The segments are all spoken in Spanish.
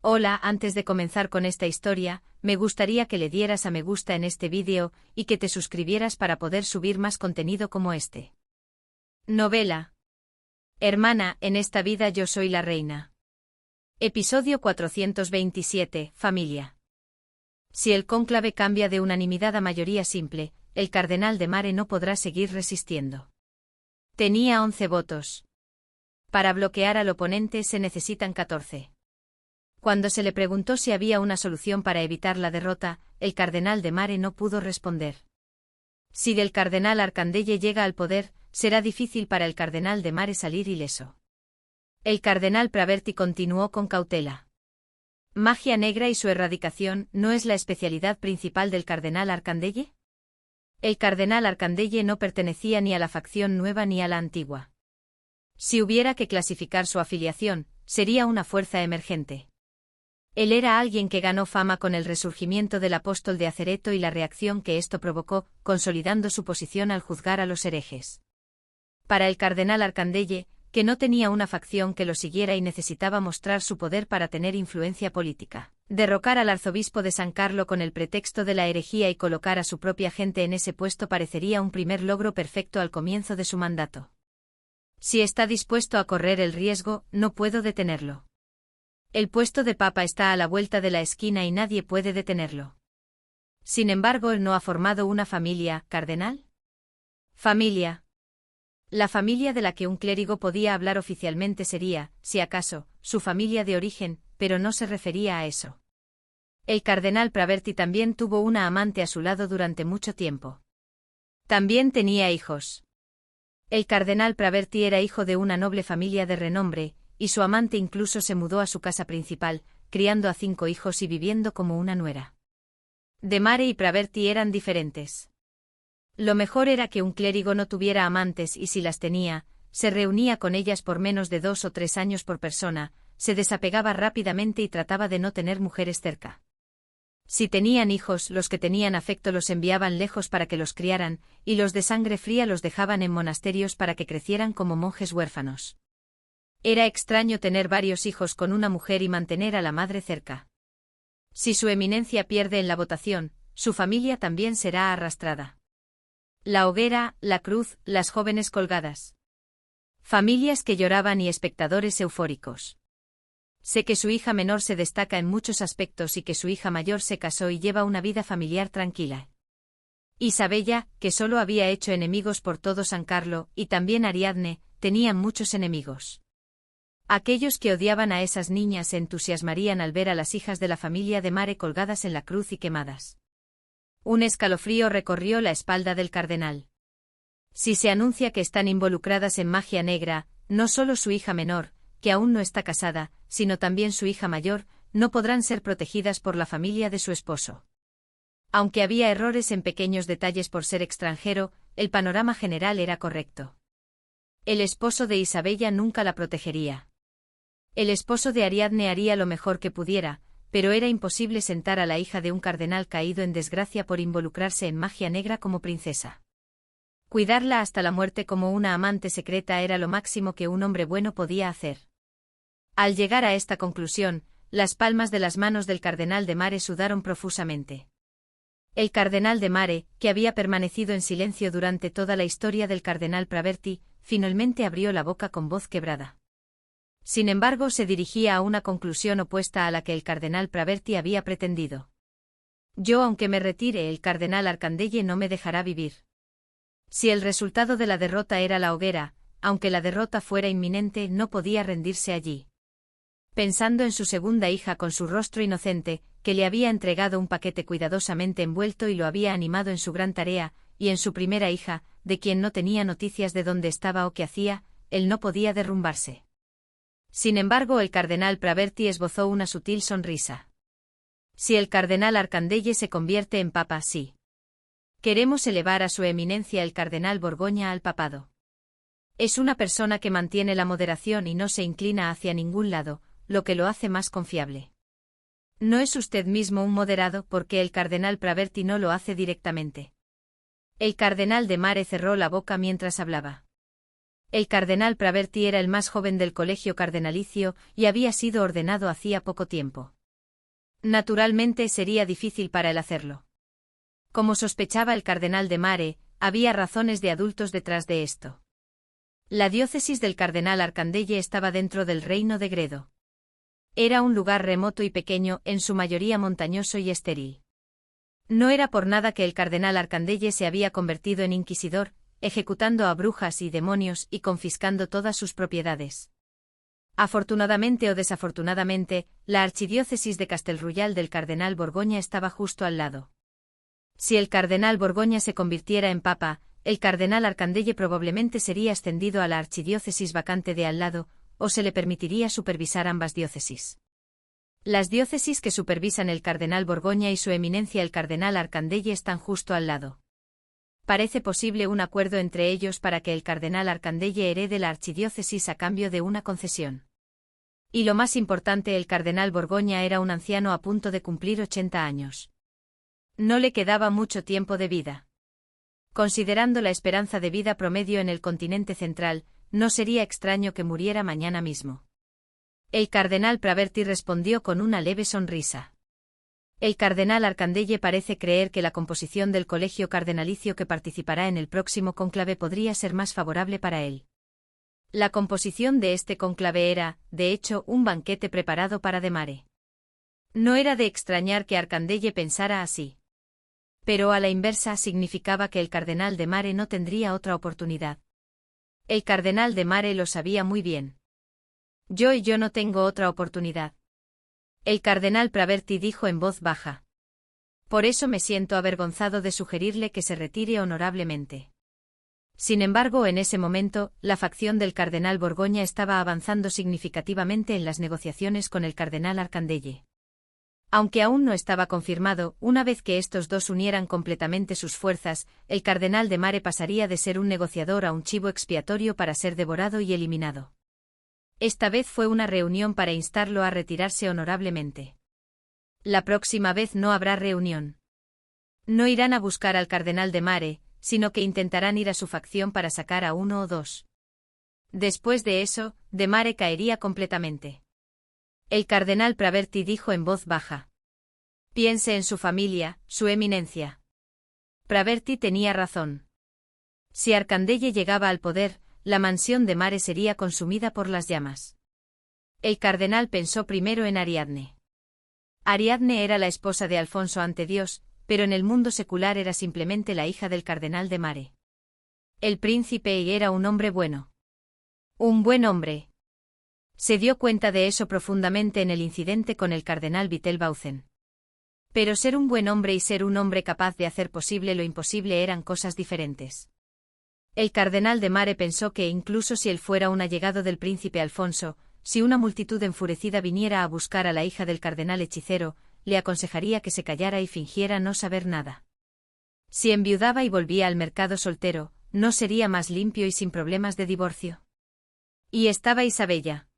Hola, antes de comenzar con esta historia, me gustaría que le dieras a me gusta en este vídeo y que te suscribieras para poder subir más contenido como este. Novela. Hermana, en esta vida yo soy la reina. Episodio 427, Familia. Si el cónclave cambia de unanimidad a mayoría simple, el cardenal de Mare no podrá seguir resistiendo. Tenía 11 votos. Para bloquear al oponente se necesitan 14. Cuando se le preguntó si había una solución para evitar la derrota, el cardenal de Mare no pudo responder. Si el cardenal Arkandeye llega al poder, será difícil para el cardenal de Mare salir ileso. El cardenal Praverti continuó con cautela. ¿Magia negra y su erradicación no es la especialidad principal del cardenal Arkandeye? El cardenal Arkandeye no pertenecía ni a la facción nueva ni a la antigua. Si hubiera que clasificar su afiliación, sería una fuerza emergente. Él era alguien que ganó fama con el resurgimiento del apóstol de Acereto y la reacción que esto provocó, consolidando su posición al juzgar a los herejes. Para el cardenal Arkandeye, que no tenía una facción que lo siguiera y necesitaba mostrar su poder para tener influencia política, derrocar al arzobispo de San Carlo con el pretexto de la herejía y colocar a su propia gente en ese puesto parecería un primer logro perfecto al comienzo de su mandato. Si está dispuesto a correr el riesgo, no puedo detenerlo. El puesto de papa está a la vuelta de la esquina y nadie puede detenerlo. Sin embargo, él no ha formado una familia, ¿cardenal? Familia. La familia de la que un clérigo podía hablar oficialmente sería, si acaso, su familia de origen, pero no se refería a eso. El cardenal Praverti también tuvo una amante a su lado durante mucho tiempo. También tenía hijos. El cardenal Praverti era hijo de una noble familia de renombre, y su amante incluso se mudó a su casa principal, criando a 5 hijos y viviendo como una nuera. De Mare y Praverti eran diferentes. Lo mejor era que un clérigo no tuviera amantes y si las tenía, se reunía con ellas por menos de 2 o 3 años por persona, se desapegaba rápidamente y trataba de no tener mujeres cerca. Si tenían hijos, los que tenían afecto los enviaban lejos para que los criaran, y los de sangre fría los dejaban en monasterios para que crecieran como monjes huérfanos. Era extraño tener varios hijos con una mujer y mantener a la madre cerca. Si su eminencia pierde en la votación, su familia también será arrastrada. La hoguera, la cruz, las jóvenes colgadas. Familias que lloraban y espectadores eufóricos. Sé que su hija menor se destaca en muchos aspectos y que su hija mayor se casó y lleva una vida familiar tranquila. Isabella, que solo había hecho enemigos por todo San Carlo, y también Ariadne, tenían muchos enemigos. Aquellos que odiaban a esas niñas se entusiasmarían al ver a las hijas de la familia de Mare colgadas en la cruz y quemadas. Un escalofrío recorrió la espalda del cardenal. Si se anuncia que están involucradas en magia negra, no solo su hija menor, que aún no está casada, sino también su hija mayor, no podrán ser protegidas por la familia de su esposo. Aunque había errores en pequeños detalles por ser extranjero, el panorama general era correcto. El esposo de Isabella nunca la protegería. El esposo de Ariadne haría lo mejor que pudiera, pero era imposible sentar a la hija de un cardenal caído en desgracia por involucrarse en magia negra como princesa. Cuidarla hasta la muerte como una amante secreta era lo máximo que un hombre bueno podía hacer. Al llegar a esta conclusión, las palmas de las manos del cardenal de Mare sudaron profusamente. El cardenal de Mare, que había permanecido en silencio durante toda la historia del cardenal Praverti, finalmente abrió la boca con voz quebrada. Sin embargo, se dirigía a una conclusión opuesta a la que el cardenal Praverti había pretendido. Yo, aunque me retire, el cardenal Arkandeye no me dejará vivir. Si el resultado de la derrota era la hoguera, aunque la derrota fuera inminente, no podía rendirse allí. Pensando en su segunda hija con su rostro inocente, que le había entregado un paquete cuidadosamente envuelto y lo había animado en su gran tarea, y en su primera hija, de quien no tenía noticias de dónde estaba o qué hacía, él no podía derrumbarse. Sin embargo, el cardenal Praverti esbozó una sutil sonrisa. Si el cardenal Arkandeye se convierte en papa, sí. Queremos elevar a su eminencia el cardenal Borgoña al papado. Es una persona que mantiene la moderación y no se inclina hacia ningún lado, lo que lo hace más confiable. No es usted mismo un moderado porque el cardenal Praverti no lo hace directamente. El cardenal de Mare cerró la boca mientras hablaba. El cardenal Praverti era el más joven del colegio cardenalicio y había sido ordenado hacía poco tiempo. Naturalmente sería difícil para él hacerlo. Como sospechaba el cardenal de Mare, había razones de adultos detrás de esto. La diócesis del cardenal Arcandelle estaba dentro del reino de Gredo. Era un lugar remoto y pequeño, en su mayoría montañoso y estéril. No era por nada que el cardenal Arcandelle se había convertido en inquisidor, ejecutando a brujas y demonios y confiscando todas sus propiedades. Afortunadamente o desafortunadamente, la archidiócesis de Castelroyal del cardenal Borgoña estaba justo al lado. Si el cardenal Borgoña se convirtiera en papa, el cardenal Arcandelle probablemente sería ascendido a la archidiócesis vacante de al lado, o se le permitiría supervisar ambas diócesis. Las diócesis que supervisan el cardenal Borgoña y su eminencia el cardenal Arcandelle están justo al lado. Parece posible un acuerdo entre ellos para que el cardenal Arcandelle herede la archidiócesis a cambio de una concesión. Y lo más importante, el cardenal Borgoña era un anciano a punto de cumplir 80 años. No le quedaba mucho tiempo de vida. Considerando la esperanza de vida promedio en el continente central, no sería extraño que muriera mañana mismo. El cardenal Praverti respondió con una leve sonrisa. El cardenal Arcandelle parece creer que la composición del colegio cardenalicio que participará en el próximo cónclave podría ser más favorable para él. La composición de este cónclave era, de hecho, un banquete preparado para de Mare. No era de extrañar que Arcandelle pensara así. Pero a la inversa significaba que el cardenal de Mare no tendría otra oportunidad. El cardenal de Mare lo sabía muy bien. Yo no tengo otra oportunidad. El cardenal Praverti dijo en voz baja. Por eso me siento avergonzado de sugerirle que se retire honorablemente. Sin embargo, en ese momento, la facción del cardenal Borgoña estaba avanzando significativamente en las negociaciones con el cardenal Arcandelle. Aunque aún no estaba confirmado, una vez que estos dos unieran completamente sus fuerzas, el cardenal de Mare pasaría de ser un negociador a un chivo expiatorio para ser devorado y eliminado. Esta vez fue una reunión para instarlo a retirarse honorablemente. La próxima vez no habrá reunión. No irán a buscar al cardenal de Mare, sino que intentarán ir a su facción para sacar a uno o dos. Después de eso, de Mare caería completamente. El cardenal Praverti dijo en voz baja. Piense en su familia, su eminencia. Praverti tenía razón. Si Arcandelle llegaba al poder, la mansión de Mare sería consumida por las llamas. El cardenal pensó primero en Ariadne. Ariadne era la esposa de Alfonso ante Dios, pero en el mundo secular era simplemente la hija del cardenal de Mare. El príncipe era un hombre bueno. Un buen hombre. Se dio cuenta de eso profundamente en el incidente con el cardenal Vitelbauzen. Pero ser un buen hombre y ser un hombre capaz de hacer posible lo imposible eran cosas diferentes. El cardenal de Mare pensó que incluso si él fuera un allegado del príncipe Alfonso, si una multitud enfurecida viniera a buscar a la hija del cardenal hechicero, le aconsejaría que se callara y fingiera no saber nada. Si enviudaba y volvía al mercado soltero, ¿no sería más limpio y sin problemas de divorcio? Y estaba Isabella.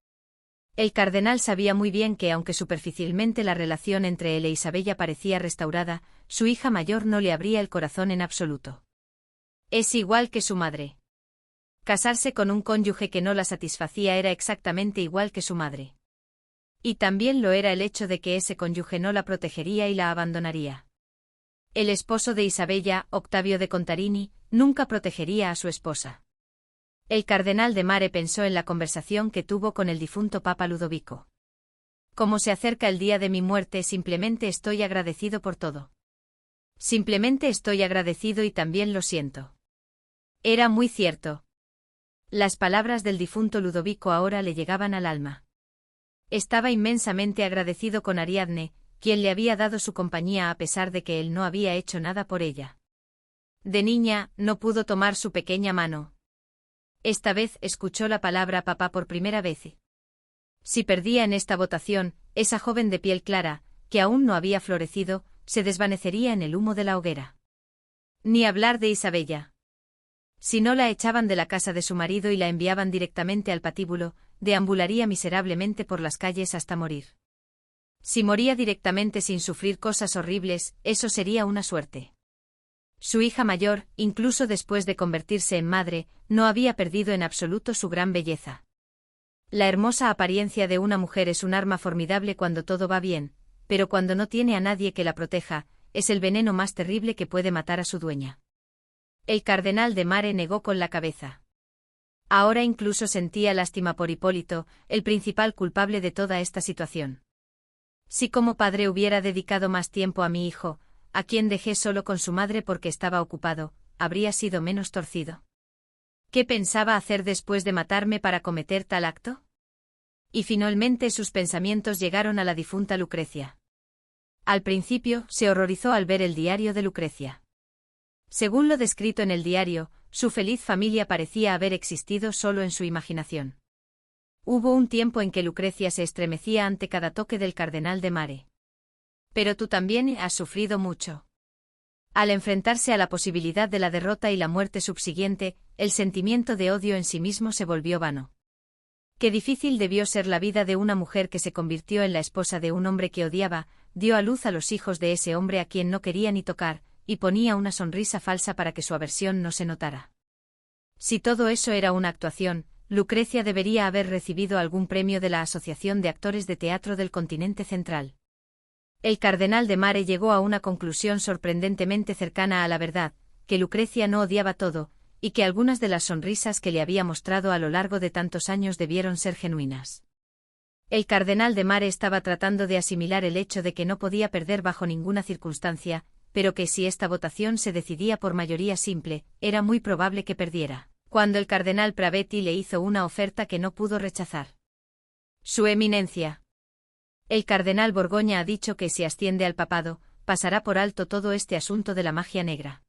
El cardenal sabía muy bien que aunque superficialmente la relación entre él e Isabella parecía restaurada, su hija mayor no le abría el corazón en absoluto. Es igual que su madre. Casarse con un cónyuge que no la satisfacía era exactamente igual que su madre. Y también lo era el hecho de que ese cónyuge no la protegería y la abandonaría. El esposo de Isabella, Octavio de Contarini, nunca protegería a su esposa. El cardenal de Mare pensó en la conversación que tuvo con el difunto Papa Ludovico. Como se acerca el día de mi muerte, simplemente estoy agradecido por todo. Simplemente estoy agradecido y también lo siento. Era muy cierto. Las palabras del difunto Ludovico ahora le llegaban al alma. Estaba inmensamente agradecido con Ariadne, quien le había dado su compañía a pesar de que él no había hecho nada por ella. De niña, no pudo tomar su pequeña mano. Esta vez escuchó la palabra papá por primera vez. Si perdía en esta votación, esa joven de piel clara, que aún no había florecido, se desvanecería en el humo de la hoguera. Ni hablar de Isabella. Si no la echaban de la casa de su marido y la enviaban directamente al patíbulo, deambularía miserablemente por las calles hasta morir. Si moría directamente sin sufrir cosas horribles, eso sería una suerte. Su hija mayor, incluso después de convertirse en madre, no había perdido en absoluto su gran belleza. La hermosa apariencia de una mujer es un arma formidable cuando todo va bien, pero cuando no tiene a nadie que la proteja, es el veneno más terrible que puede matar a su dueña. El cardenal de Mare negó con la cabeza. Ahora incluso sentía lástima por Hipólito, el principal culpable de toda esta situación. Si como padre hubiera dedicado más tiempo a mi hijo, a quien dejé solo con su madre porque estaba ocupado, habría sido menos torcido. ¿Qué pensaba hacer después de matarme para cometer tal acto? Y finalmente sus pensamientos llegaron a la difunta Lucrecia. Al principio, se horrorizó al ver el diario de Lucrecia. Según lo descrito en el diario, su feliz familia parecía haber existido solo en su imaginación. Hubo un tiempo en que Lucrecia se estremecía ante cada toque del cardenal de Mare. Pero tú también has sufrido mucho. Al enfrentarse a la posibilidad de la derrota y la muerte subsiguiente, el sentimiento de odio en sí mismo se volvió vano. Qué difícil debió ser la vida de una mujer que se convirtió en la esposa de un hombre que odiaba, dio a luz a los hijos de ese hombre a quien no quería ni tocar, y ponía una sonrisa falsa para que su aversión no se notara. Si todo eso era una actuación, Lucrecia debería haber recibido algún premio de la Asociación de Actores de Teatro del Continente Central. El cardenal de Mare llegó a una conclusión sorprendentemente cercana a la verdad, que Lucrecia no odiaba todo, y que algunas de las sonrisas que le había mostrado a lo largo de tantos años debieron ser genuinas. El cardenal de Mare estaba tratando de asimilar el hecho de que no podía perder bajo ninguna circunstancia, pero que si esta votación se decidía por mayoría simple, era muy probable que perdiera, cuando el cardenal Pravetti le hizo una oferta que no pudo rechazar. Su eminencia. El cardenal Borgoña ha dicho que si asciende al papado, pasará por alto todo este asunto de la magia negra.